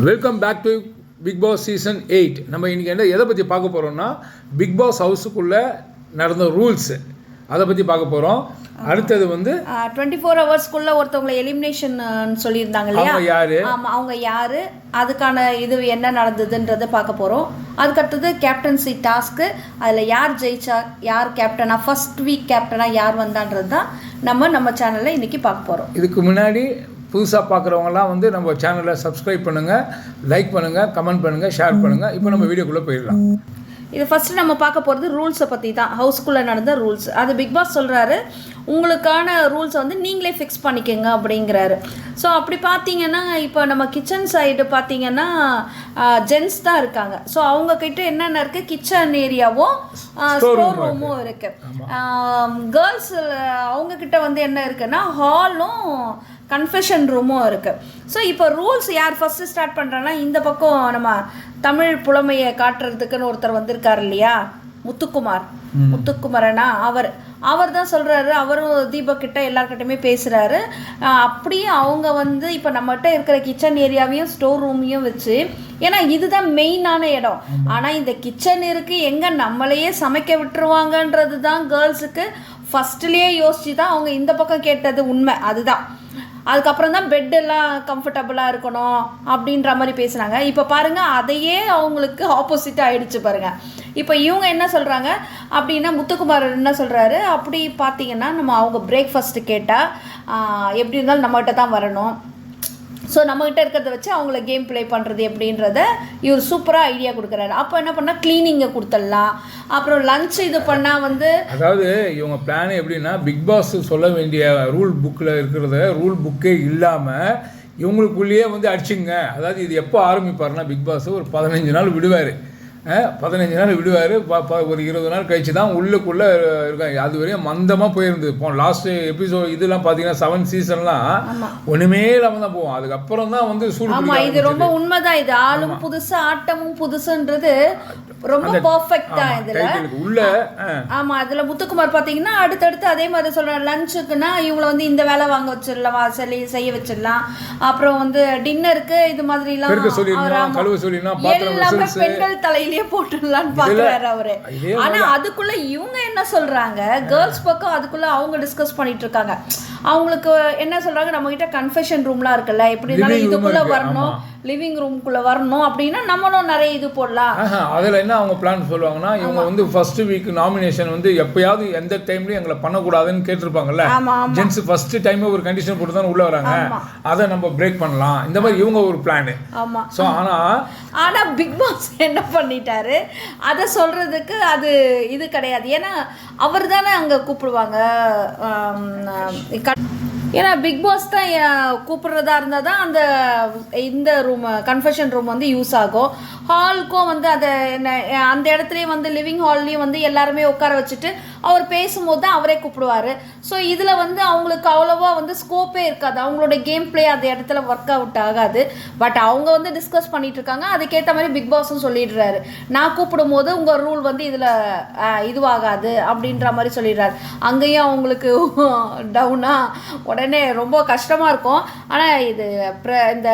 Welcome back to Bigg Boss season 8. நம்ம இன்றைக்கி எதை பற்றி பார்க்க போகிறோம்னா, பிக் பாஸ் ஹவுஸுக்குள்ளே நடந்த ரூல்ஸ் அதை பற்றி பார்க்க போகிறோம். அடுத்தது வந்து 24 ஹவர்ஸ்க்குள்ளே ஒருத்தவங்களை எலிமினேஷன் சொல்லியிருந்தாங்க இல்லையா, யாரு அவங்க யார், அதுக்கான இது என்ன நடந்ததுன்றதை பார்க்க போகிறோம். அதுக்கடுத்தது கேப்டன்சி டாஸ்க்கு, அதில் யார் ஜெயிச்சா, யார் கேப்டனாக, ஃபர்ஸ்ட் வீக் கேப்டனாக யார் வந்தான்றது தான் நம்ம சேனலில் இன்றைக்கி பார்க்க போகிறோம். இதுக்கு முன்னாடி புதுசாக பார்க்குறவங்கலாம் வந்து நம்ம சேனலை சப்ஸ்கிரைப் பண்ணுங்கள், லைக் பண்ணுங்கள், கமெண்ட் பண்ணுங்கள், ஷேர் பண்ணுங்கள். இப்போ நம்ம வீடியோக்குள்ளே போயிடலாம். இது ஃபஸ்ட்டு நம்ம பார்க்க போகிறது ரூல்ஸை பற்றி தான். ஹவுஸ்குள்ளே நடந்த ரூல்ஸ் அது பிக் பாஸ் சொல்கிறாரு, உங்களுக்கான ரூல்ஸை வந்து நீங்களே ஃபிக்ஸ் பண்ணிக்கோங்க அப்படிங்கிறாரு. ஸோ அப்படி பார்த்தீங்கன்னா இப்போ நம்ம கிச்சன் சைடு பார்த்தீங்கன்னா ஜென்ஸ் தான் இருக்காங்க. ஸோ அவங்கக்கிட்ட என்னென்ன இருக்குது, கிச்சன் ஏரியாவும் ஸ்டோர் ரூமும் இருக்குது. கேர்ள்ஸ் அவங்கக்கிட்ட வந்து என்ன இருக்குன்னா ஹாலும் கன்ஃபெஷன் ரூமும் இருக்குது. ஸோ இப்போ ரூல்ஸ் யார் ஃபஸ்ட்டு ஸ்டார்ட் பண்ணுறாங்கன்னா, இந்த பக்கம் நம்ம தமிழ் புலமையை காட்டுறதுக்குன்னு ஒருத்தர் வந்திருக்கார் இல்லையா, முத்துக்குமாரனா, அவர் தான் சொல்கிறாரு. அவரும் தீபக் கிட்ட எல்லார்கிட்டையுமே பேசுகிறாரு. அப்படியே அவங்க வந்து இப்போ நம்மகிட்ட இருக்கிற கிச்சன் ஏரியாவையும் ஸ்டோர் ரூமையும் வச்சு, ஏன்னா இதுதான் மெயினான இடம். ஆனால் இந்த கிச்சன் இருக்குது எங்கே நம்மளையே சமைக்க விட்டுருவாங்கன்றது தான் கேர்ள்ஸுக்கு ஃபஸ்ட்லேயே யோசிச்சு தான் அவங்க இந்த பக்கம் கேட்டது உண்மை. அதுதான். அதுக்கப்புறம் தான் பெட்டெல்லாம் கம்ஃபர்டபுளாக இருக்கணும் அப்படின்ற மாதிரி பேசுனாங்க. இப்போ பாருங்கள், அதையே அவங்களுக்கு ஆப்போசிட்டாக ஆகிடுச்சு பாருங்கள். இப்போ இவங்க என்ன சொல்கிறாங்க அப்படின்னா, முத்துக்குமார் என்ன சொல்கிறாரு, அப்படி பார்த்தீங்கன்னா நம்ம அவங்க பிரேக்ஃபாஸ்ட்டு கேட்டால் எப்படி இருந்தாலும் நம்மகிட்ட தான் வரணும். ஸோ நம்மகிட்ட இருக்கிறத வச்சு அவங்கள கேம் ப்ளே பண்ணுறது எப்படின்றத இவர் சூப்பராக ஐடியா கொடுக்குறாரு. அப்போ என்ன பண்ணால் க்ளீனிங்கை கொடுத்துடலாம், அப்புறம் லஞ்ச் இது பண்ணால் வந்து, அதாவது இவங்க பிளான் எப்படின்னா, பிக் பாஸ் சொல்ல வேண்டிய ரூல் புக்கில் இருக்கிறத ரூல் புக்கே இல்லாமல் இவங்களுக்குள்ளேயே வந்து அடிச்சுங்க. அதாவது இது எப்போ ஆரம்பிப்பாருன்னா, பிக் பாஸ் ஒரு 15 நாள் விடுவார். 15 நாள் விடுவார். ஒரு 20 நாள் கழிச்சு தான் உள்ளுக்குள்ளே இருக்காங்க. அது வரையும் மந்தமாக போயிருந்தது. இப்போ லாஸ்ட் எபிசோட் இதெல்லாம் பார்த்தீங்கன்னா 7 சீசன்லாம் ஒன்றுமே இல்லாமல் தான் போவோம். அதுக்கப்புறம் தான் வந்து ஆமாம், இது ரொம்ப உண்மைதான். இது ஆளும் புதுசு ஆட்டமும் புதுசுன்றது ரொம்ப பர்ஃபெக்ட் தான் இதில் உள்ள. ஆமாம், அதில் முத்துக்குமார் பார்த்தீங்கன்னா அடுத்தடுத்து அதே மாதிரி சொல்கிறார். லஞ்சுக்குன்னா இவங்களை வந்து இந்த வேலை வாங்க வச்சிடலாம், செய்ய வச்சிடலாம். அப்புறம் வந்து டின்னருக்கு இது மாதிரிலாம் எல்லாமே பெண்கள் தலையில போட்டுடலான்னு பாக்குறாரு அவரு. ஆனா அதுக்குள்ள இவங்க என்ன சொல்றாங்க, கேர்ள்ஸ் பக்கம் அதுக்குள்ள அவங்க டிஸ்கஸ் பண்ணிட்டு இருக்காங்க. அவங்களுக்கு என்ன சொல்றாங்க, நம்ம கிட்ட கன்ஃபெஷன் ரூம்லாம் இருக்குல்ல, எப்படி இருந்தாலும் இதுக்குள்ள வரணும், லிவிங் ரூம்குள்ள வரணும் அப்படின்னா நம்மளும் நிறைய இது போடலாம். அதில் என்ன அவங்க பிளான் சொல்லுவாங்கன்னா, இவங்க வந்து ஃபர்ஸ்ட் வீக் நாமினேஷன் வந்து எப்பயாவது எந்த டைம்லயும் எங்களை பண்ணக்கூடாதுன்னு கேட்டிருப்பாங்கல்ல. ஜென்ஸ் ஃபர்ஸ்ட் டைம் ஒரு கண்டிஷன் போட்டு தான் உள்ள வராங்க, அதை நம்ம பிரேக் பண்ணலாம், இந்த மாதிரி இவங்க ஒரு பிளான். ஆமா. ஸோ ஆனா பிக் பாஸ் என்ன பண்ணிட்டாரு, அதை சொல்றதுக்கு அது இது கிடையாது. ஏன்னா அவர் தானே அங்க கூப்பிடுவாங்க. ஏன்னா பிக் பாஸ் தான் கூப்பிடுறதா இருந்தால் தான் இந்த ரூம் கன்ஃபெஷன் ரூம் வந்து யூஸ் ஆகும். ஹாலுக்கும் வந்து அதை அந்த இடத்துலையும் வந்து லிவிங் ஹால்லையும் வந்து எல்லாருமே உட்கார வச்சுட்டு அவர் பேசும்போது தான் அவரே கூப்பிடுவார். ஸோ இதில் வந்து அவங்களுக்கு அவ்வளோவா வந்து ஸ்கோப்பே இருக்காது, அவங்களோட கேம் பிளே அந்த இடத்துல ஒர்க் அவுட் ஆகாது. பட் அவங்க வந்து டிஸ்கஸ் பண்ணிட்டு இருக்காங்க. அதுக்கேற்ற மாதிரி பிக் பாஸும் சொல்லிடுறாரு, நான் கூப்பிடும் போது உங்கள் ரூல் வந்து இதில் இதுவாகாது அப்படின்ற மாதிரி சொல்லிடுறாரு. அங்கேயும் அவங்களுக்கு டவுனாக உடனே ரொம்ப கஷ்டமாக இருக்கும். ஆனால் இது இந்த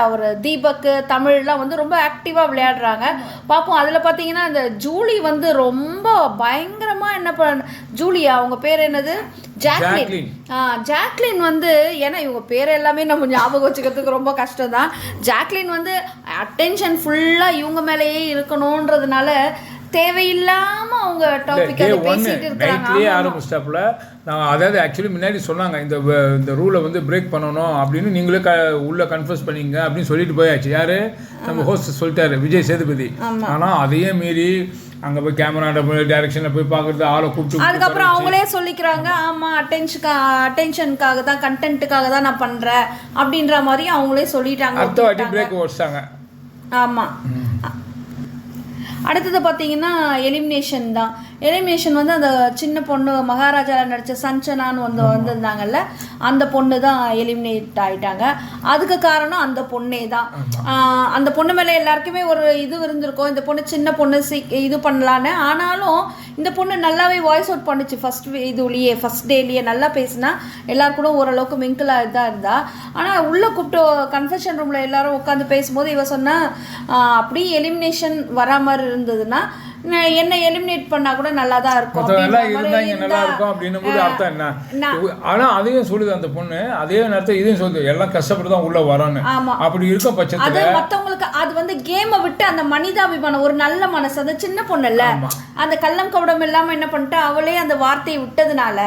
அவர் தீபக்கு தமிழ்லாம் வந்து ரொம்ப ஆக்டிவாக விளையாடுறாங்க பார்ப்போம். அதில் பார்த்தீங்கன்னா இந்த ஜூலி வந்து ரொம்ப பயங்கரமாக என்ன ஜூலியா அவங்க பேர் என்னது, ஜாக்லின் வந்து, ஏன்னா இவங்க பேர் எல்லாமே நம்ம ஞாபகம் வச்சுக்கிறதுக்கு ரொம்ப கஷ்டம் தான். ஜாக்லின் வந்து அட்டென்ஷன் ஃபுல்லாக இவங்க மேலேயே இருக்கணுன்றதுனால தேவையில்லாம அவங்க டாபிக் பேசிட்டு இருக்காங்க. ஆரம்பிச்சிட்டாப்புல நான் அதாவது ஆக்சுவலி முன்னாடி சொன்னாங்க, இந்த ரூலை வந்து பிரேக் பண்ணணும் அப்படின்னு நீங்களே உள்ள கன்ஃபர்ஸ் பண்ணிங்க அப்படின்னு சொல்லிட்டு போயாச்சு. யாரு, நம்ம ஹோஸ்ட் சொல்லிட்டாரு, விஜய் சேதுபதி. ஆனால் அதையே மீறி அங்கே போய் கேமரா டைரக்ஷனில் போய் பார்க்குறது, ஆளை கூப்பிட்டு அதுக்கப்புறம் அவங்களே சொல்லிக்கிறாங்க, ஆமாம் அட்டென்ஷனுக்காக தான், கண்டென்ட்டுக்காக தான் நான் பண்ணுறேன் அப்படின்ற மாதிரி அவங்களே சொல்லிட்டாங்க. அடுத்த வாட்டி பிரேக் ஓடிச்சாங்க. ஆமாம். அடுத்தது பார்த்தீங்கன்னா எலிமினேஷன் தான். எலிமினேஷன் வந்து அந்த சின்ன பொண்ணு மகாராஜாவில் நடித்த சஞ்சனான்னு வந்திருந்தாங்கல்ல, அந்த பொண்ணு தான் எலிமினேட் ஆகிட்டாங்க. அதுக்கு காரணம் அந்த பொண்ணே தான். அந்த பொண்ணு மேலே எல்லாருக்குமே ஒரு இது இருந்திருக்கும், இந்த பொண்ணு சின்ன பொண்ணு இது பண்ணலான்னு. ஆனாலும் இந்த பொண்ணு நல்லாவே வாய்ஸ் அவுட் பண்ணிச்சு. ஃபர்ஸ்ட் டேலேயே நல்லா பேசினா, எல்லாருக்கூட ஓரளவுக்கு மிங்கிளாக தான் இருந்தா. ஆனால் உள்ளே கூப்பிட்டு கன்ஃபெஷன் ரூமில் எல்லாரும் உட்காந்து பேசும்போது இவ சொன்னா, அப்படி எலிமினேஷன் வரா மாதிரி இருந்ததுன்னா என்ன எலிமினேட் பண்ணா கூட நல்லா தான் இருக்கும், நல்லா இருக்கும் அப்படின்னும் போது அர்த்தம் என்ன? ஆனா அதையும் சொல்லுது அந்த பொண்ணு, அதே நேரத்தில் இதையும் சொல்லுது, எல்லாம் கஷ்டப்பட்டு தான் உள்ள வரான்னு. அப்படி இருக்கும் பட்சத்துல மத்தவங்களுக்கு அது வந்து கேமை விட்டு அந்த மனிதாபிமானம், ஒரு நல்ல மனசு, அந்த சின்ன பொண்ணு இல்ல, அந்த கள்ளம் கவடம் இல்லாம என்ன பண்ணிட்டு அவளே அந்த வார்த்தையை விட்டதுனால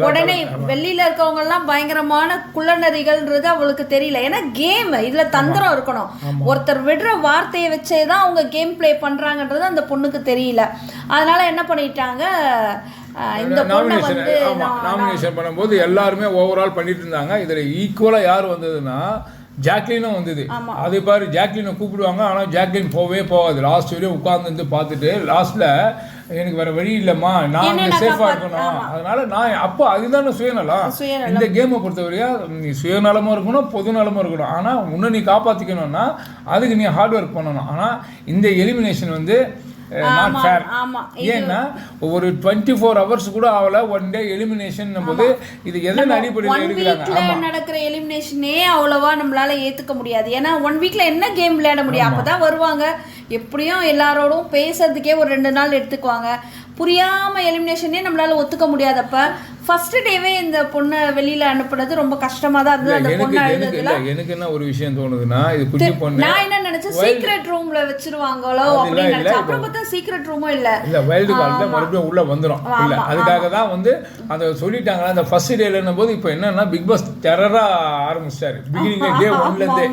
உடனே வெளியில இருக்கவங்க எல்லாம் பயங்கரமான குள்ளநரிகள்ன்றது அவளுக்கு தெரியல. ஏன்னா கேம் இதுல தந்திரம் இருக்கணும். ஒருத்தர் விடுற வார்த்தையை வச்சேதான் அவங்க கேம் பிளே பண்றாங்கன்றது அந்த பொண்ணுக்கு தெரியல. அதனால என்ன பண்ணிட்டாங்க, இந்த பொண்ணை வந்து நாமினேஷன் பண்ணும்போது எல்லாருமே ஓவரால் பண்ணிட்டு இருந்தாங்க. இதுல ஈக்குவலா யார் வந்ததுன்னா ஜாக்லினும் வந்தது. அதே பாரு ஜாக்லினை கூப்பிடுவாங்க, ஆனால் ஜாக்லின் போகவே போகாது. லாஸ்ட் வரையும் உட்கார்ந்து பார்த்துட்டு லாஸ்ட்ல எனக்கு வேற வழி இல்லைம்மா, நான் சேஃபா இருக்கணும், அதனால நான் அப்போ அதுதானே சுயநலம். இந்த கேமை பொறுத்தவரையா நீ சுயநலமும் இருக்கணும், பொது நலமும் இருக்கணும். ஆனால் உன்னை நீ காப்பாற்றிக்கணும்னா அதுக்கு நீ ஹார்ட் ஒர்க் பண்ணணும். ஆனால் இந்த எலிமினேஷன் வந்து நாட் ஃபேர். ஏன்னா ஒரு 24 hours கூட ஆகல, ஒன் டே எலிமினேஷன் போது இது எதன் அடிப்படையில் இருக்கிறாங்க? நடக்கிற எலிமினேஷனே அவ்வளவா நம்மளால ஏத்துக்க முடியாது. ஏன்னா 1 வீக்ல என்ன கேம் விளையாட முடியும்? அப்பதான் வருவாங்க, எப்படியும் எல்லாரோடும் பேசுறதுக்கே ஒரு 2 நாள் எடுத்துக்குவாங்க. புரியாம எலிமினேஷனே நம்மளால ஒத்துக்க முடியாதப்ப ஃபர்ஸ்ட் டேவே இந்த பொண்ணை வெளியில அனுப்புறது ரொம்ப கஷ்டமா தான் இருந்தது. அந்த பொண்ணு அழுதுல எனக்கு என்ன ஒரு விஷயம் தோணுதுன்னா, இது குட்டி பொண்ணு, நான் என்ன நினைச்சேன் சீக்ரெட் ரூம்ல வச்சிருவாங்களோ அப்படின்னு நினைச்சேன். அப்புறம் பார்த்தா சீக்ரெட் ரூமும் இல்ல வைல்டு கார்டுல மறுபடியும் உள்ள வந்துரும். இல்ல அதுக்காக தான் வந்து அந்த சொல்லிட்டாங்க. அந்த ஃபர்ஸ்ட் டேல போது இப்போ என்னன்னா பிக் பாஸ் டெரரா ஆரம்பிச்சாரு பிகினிங் டே 1ல இருந்தே.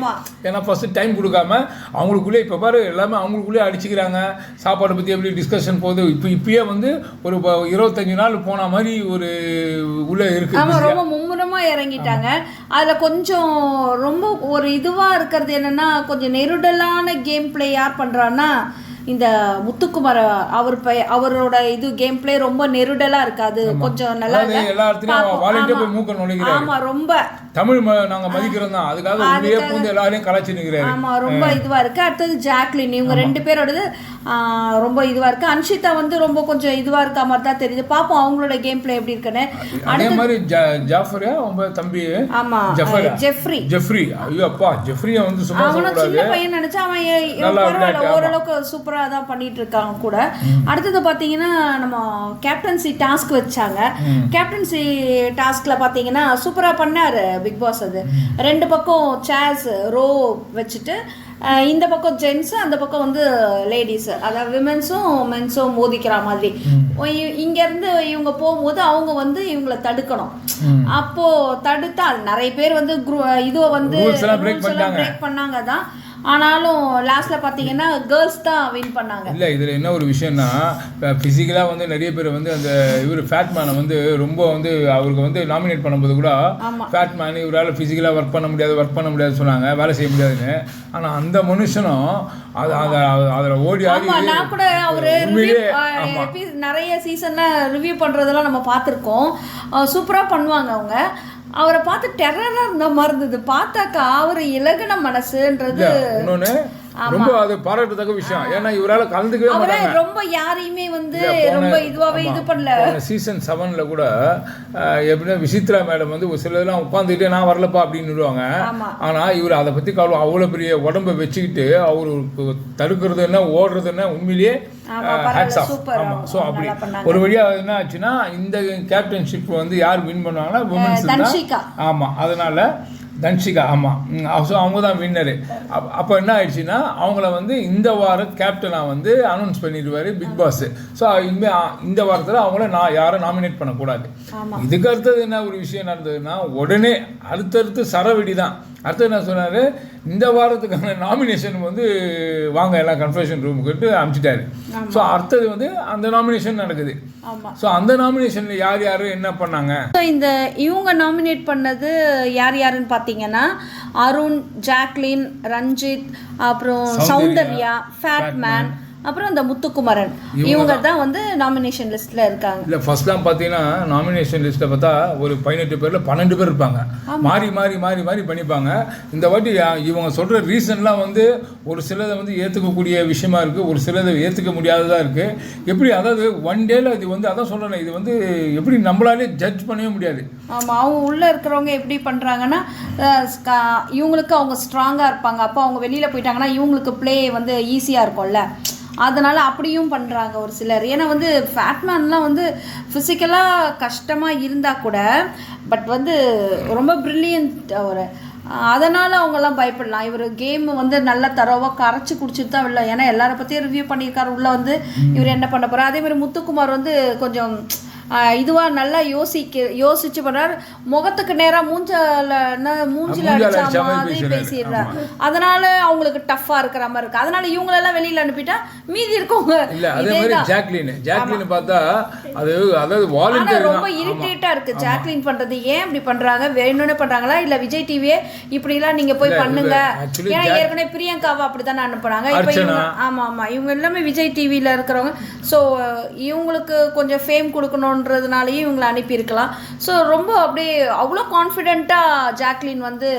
ஏன்னா ஃபர்ஸ்ட் டைம் கொடுக்காம அவங்களுக்குள்ளே இப்போ பாரு எல்லாமே அவங்களுக்குள்ளே அடிச்சுக்கிறாங்க. சாப்பாடு பத்தி எப்படி டிஸ்கஷன் போகுது. இப்பயே வந்து ஒரு 25 நாள் போன மாதிரி ஒரு உள்ள இருக்கு. ஆமா, ரொம்ப மும்முரமா இறங்கிட்டாங்க. அதுல கொஞ்சம் ரொம்ப ஒரு இதுவா இருக்கிறது என்னன்னா, கொஞ்சம் நெருடலான கேம் பிளே யார் பண்றான்னா இந்த முத்துக்குமார். அவரோட இது கேம் பிளே ரொம்ப நெருடலா இருக்காது, கொஞ்சம் நல்லா இருக்கு. ஆமா, ரொம்ப தமிழ் நாங்க மதிக்கிறோம் தான், அதுக்காக உள்ளே பூந்து எல்லாரையும் கலாச்சி நிக்கிறாரு. ஆமா, ரொம்ப இதுவா இருக்கு. அடுத்தது ஜாக்லின், இவங்க 2 பேரோடது ரொம்ப இதுவா இருக்கு. அன்ஷிதா வந்து ரொம்ப கொஞ்சம் இதுவா இருக்க மாதிரி தான் தெரியுது. பாப்போம் அவங்களோட கேம் பிளே எப்படி இருக்குன்னு. அதே மாதிரி ஜாஃபரியா உங்க தம்பி, ஆமா ஜெஃப்ரி. ஐயோ அப்பா, ஜெஃப்ரியை வந்து சும்மா சொல்லக்கூடாது. சின்ன பையன் நினைச்சா அவன் ஓரளவுக்கு சூப்பரா தான் பண்ணிட்டு இருக்காங்க கூட. அடுத்தது பாத்தீங்கன்னா நம்ம கேப்டன்சி டாஸ்க் வச்சாங்க. கேப்டன்சி டாஸ்க்ல பாத்தீங்கன்னா சூப்பரா பண்ணாரு பிக் பாஸ். அது 2 பக்கம் சேர்ஸ் ரோ வச்சுட்டு, இந்த பக்கம் ஜென்ஸ், அந்த பக்கம் வந்து லேடிஸ், அதாவது விமென்ஸும் மென்ஸும் மோதிக்கிற மாதிரி. இங்க இருந்து இவங்க போகும்போது அவங்க வந்து இவங்களை தடுக்கணும். அப்போ தடுத்தா நிறைய பேர் வந்து இதுவ வந்து பிரேக் பண்ணாங்க தான். ஆனாலும் லாஸ்ட்ல பாத்தீங்கன்னா கேர்ள்ஸ் தான் வின் பண்ணாங்க. இல்ல இதுல என்ன ஒரு விஷயம்னா, பிசிக்கலா வந்து நிறைய பேர் வந்து அந்த இவர் ஃபேட் மேனை வந்து ரொம்ப வந்து அவருக்கு வந்து நாமினேட் பண்ணும்போது கூட ஃபேட் மேன் இவரால் பிசிக்கலா ஒர்க் பண்ண முடியாது சொன்னாங்க, வேலை செய்ய முடியாதுன்னு. ஆனா அந்த மனுஷனும் அதுல ஓடி ஆடி, நான் கூட அவரு நிறைய சீசன்ல ரிவ்யூ பண்றதெல்லாம் நம்ம பார்த்திருக்கோம். சூப்பரா பண்ணுவாங்க அவங்க. அவரை பார்த்து டெரரா இருந்த மாதிரி இருந்தது. பார்த்தாக்கா அவரு இலகுன மனசுன்றது ரொம்ப அது பாராட்டத்தக்க விஷயம். ஏன்னா இவரால கலந்துக்கவே மாட்டாங்க, ரொம்ப யாரையுமே வந்து ரொம்ப இதுவாவே இது பண்ணல. சீசன் 7ல கூட எப்படின்னா விசித்ரா மேடம் வந்து ஒரு சிலதெல்லாம் உட்காந்துக்கிட்டே நான் வரலப்பா அப்படின்னு சொல்லுவாங்க. ஆனா இவர் அதை பத்தி கவலை, அவ்வளவு பெரிய உடம்பை வச்சுக்கிட்டு அவரு தடுக்கிறது என்ன ஓடுறது என்ன உண்மையிலேயே ஹேட்ஸ் ஆஃப். ஆமா, ஸோ அப்படி ஒரு வழியா என்ன ஆச்சுன்னா இந்த கேப்டன்ஷிப் வந்து யார் வின் பண்ணுவாங்கன்னா விமன்ஸ் தான். ஆமா, அதனால தன்ஷிகா. ஆமாம், ஸோ அவங்க தான் வின்னரு. அப்போ என்ன ஆயிடுச்சுன்னா அவங்கள வந்து இந்த வாரம் கேப்டனாக வந்து அனௌன்ஸ் பண்ணிடுவார் பிக் பாஸ். ஸோ இந்த வாரத்தில் அவங்கள யாரும் நாமினேட் பண்ணக்கூடாது. இதுக்கு அடுத்தது என்ன ஒரு விஷயம் நடந்ததுன்னா, உடனே அடுத்தடுத்து சரவெடி தான். அடுத்தது என்ன சொன்னார், இந்த வாரத்துக்கான நாமினேஷன் வந்து வாங்க எல்லாம் கன்ஃபெஷன் ரூமுக்கு அனுப்பிச்சிட்டாரு. ஸோ அடுத்தது வந்து அந்த நாமினேஷன் நடக்குது. ஸோ அந்த நாமினேஷன்ல யார் யாரு என்ன பண்ணாங்க, இந்த இவங்க நாமினேட் பண்ணது யார் யாருன்னு பார்த்தீங்கன்னா அருண், ஜாக்லின், ரஞ்சித், அப்புறம் சௌந்தர்யா, ஃபேட்மேன், அப்புறம் இந்த முத்துக்குமரன் இவங்க தான் வந்து நாமினேஷன் லிஸ்ட்டில் இருக்காங்க. இல்லை ஃபர்ஸ்ட்லாம் பார்த்தீங்கன்னா நாமினேஷன் லிஸ்ட்டை பார்த்தா ஒரு 18 பேரில் 12 பேர் இருப்பாங்க. மாறி மாறி மாறி மாறி பண்ணிப்பாங்க. இந்த வாட்டி இவங்க சொல்கிற ரீசன்லாம் வந்து ஒரு சிலதை வந்து ஏற்றுக்கக்கூடிய விஷயமா இருக்குது, ஒரு சிலதை ஏற்றுக்க முடியாததாக இருக்குது. எப்படி அதாவது ஒன் டேல இது வந்து அதான் சொல்கிறேன், இது வந்து எப்படி நம்மளாலே ஜட்ஜ் பண்ணவே முடியாது. ஆமாம், அவங்க உள்ளே இருக்கிறவங்க எப்படி பண்ணுறாங்கன்னா இவங்களுக்கு அவங்க ஸ்ட்ராங்காக இருப்பாங்க, அப்போ அவங்க வெளியில் போயிட்டாங்கன்னா இவங்களுக்கு ப்ளே வந்து ஈஸியாக இருக்கும்ல, அதனால் அப்படியும் பண்ணுறாங்க ஒரு சிலர். ஏன்னா வந்து ஃபேட்மேன்லாம் வந்து ஃபிசிக்கலாக கஷ்டமாக இருந்தால் கூட பட் வந்து ரொம்ப ப்ரில்லியன்ட் அவர், அதனால் அவங்கெல்லாம் பயப்படலாம். இவர் கேம் வந்து நல்லா தரோவாக கரைச்சி குடிச்சிட்டு தான் இல்லை, ஏன்னா எல்லாரை பற்றியும் ரிவ்யூ பண்ணியிருக்காரு. உள்ளே வந்து இவர் என்ன பண்ண போகிறார். அதேமாதிரி முத்துக்குமார் வந்து கொஞ்சம் இதுவாக நல்லா யோசிச்சு பண்ணுறாரு. முகத்துக்கு நேராக மூஞ்சில் அடிச்சா மாதிரி பேசிடுறாரு. அதனால அவங்களுக்கு டஃப்பாக இருக்கிற மாதிரி இருக்குது. அதனால இவங்களெல்லாம் வெளியில் அனுப்பிட்டா மீதி இருக்கவங்க இல்லை. அதே மாதிரி ஜாக்லின் பார்த்தா அது அதாவது வாலண்டியர் ரொம்ப இரிட்டேட்டாக இருக்குது ஜாக்லின் பண்ணுறது. ஏன் இப்படி பண்ணுறாங்க, வேணும்னு பண்ணுறாங்களா இல்லை விஜய் டிவியே இப்படிலாம் நீங்கள் போய் பண்ணுங்க. ஏன்னா ஏற்கனவே பிரியங்காவை அப்படி தானே அனுப்புனாங்க. இப்போ இவங்க ஆமாம் இவங்க எல்லாமே விஜய் டிவியில் இருக்கிறவங்க. ஸோ இவங்களுக்கு கொஞ்சம் ஃபேம் கொடுக்கணுன்றதுனாலையும் இவங்களை அனுப்பியிருக்கலாம். ஸோ ரொம்ப அப்படியே அவ்வளோ கான்ஃபிடென்ட்டாக ஜாக்லின் வந்து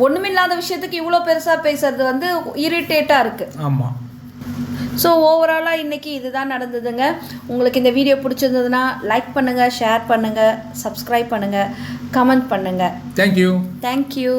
ஒன்றுமில்லாத விஷயத்துக்கு இவ்வளோ பெருசாக பேசுறது வந்து இரிட்டேட்டாக இருக்குது. ஆமாம். ஸோ ஓவராலாக இன்றைக்கி இதுதான் நடந்ததுங்க. உங்களுக்கு இந்த வீடியோ பிடிச்சிருந்ததுன்னா லைக் பண்ணுங்கள், ஷேர் பண்ணுங்கள், சப்ஸ்கிரைப் பண்ணுங்கள், கமெண்ட் பண்ணுங்கள். தேங்க்யூ.